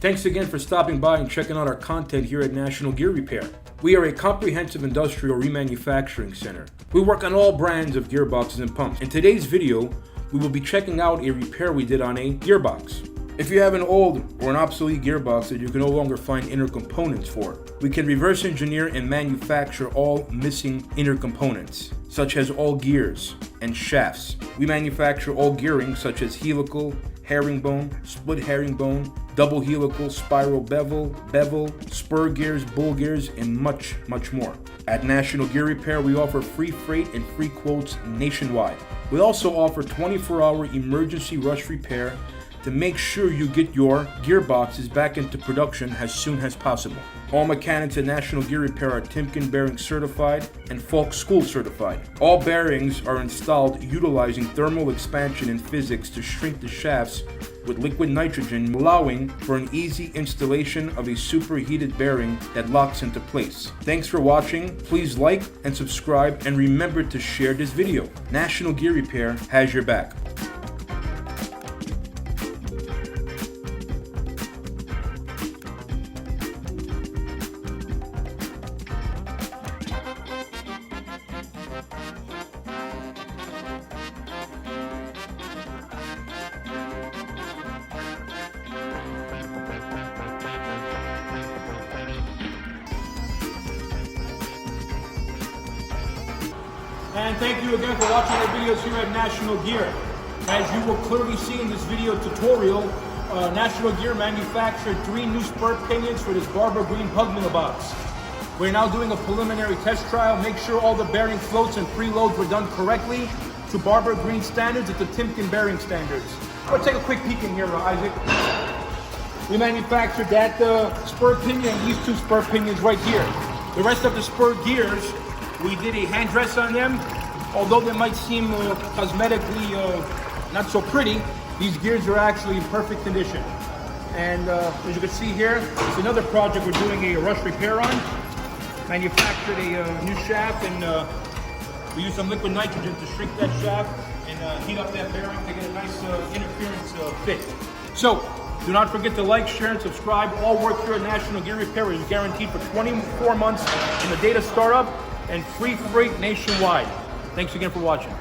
Thanks again for stopping by and checking out our content here at National Gear Repair. We are a comprehensive industrial remanufacturing center. We work on all brands of gearboxes and pumps. In today's video, we will be checking out a repair we did on a gearbox. If you have an old or an obsolete gearbox that you can no longer find inner components for, we can reverse engineer and manufacture all missing inner components, such as all gears and shafts. We manufacture all gearing such as helical, herringbone, split herringbone, double helical, spiral bevel, spur gears, bull gears, and much more. At National Gear Repair, we offer free freight and free quotes nationwide. We also offer 24-hour emergency rush repair to make sure you get your gearboxes back into production as soon as possible. All mechanics at National Gear Repair are Timken bearing certified and Falk School certified. All bearings are installed utilizing thermal expansion and physics to shrink the shafts with liquid nitrogen, allowing for an easy installation of a superheated bearing that locks into place. Thanks for watching. Please like and subscribe, and remember to share this video. National Gear Repair has your back. And thank you again for watching our videos here at National Gear. As you will clearly see in this video tutorial, National Gear manufactured 3 new spur pinions for this Barber Greene Pugmill box. We're now doing a preliminary test trial. Make sure all the bearing floats and preloads were done correctly to Barber Greene standards at the Timken bearing standards. Let's take a quick peek in here, Isaac. We manufactured that spur pinion and these 2 spur pinions right here. The rest of the spur gears, we did a hand dress on them. Although they might seem cosmetically not so pretty, these gears are actually in perfect condition. And as you can see here, it's another project we're doing a rush repair on. Manufactured a new shaft, and we used some liquid nitrogen to shrink that shaft and heat up that bearing to get a nice interference fit. So, do not forget to like, share, and subscribe. All work here at National Gear Repair is guaranteed for 24 months from the date of startup, and free freight nationwide. Thanks again for watching.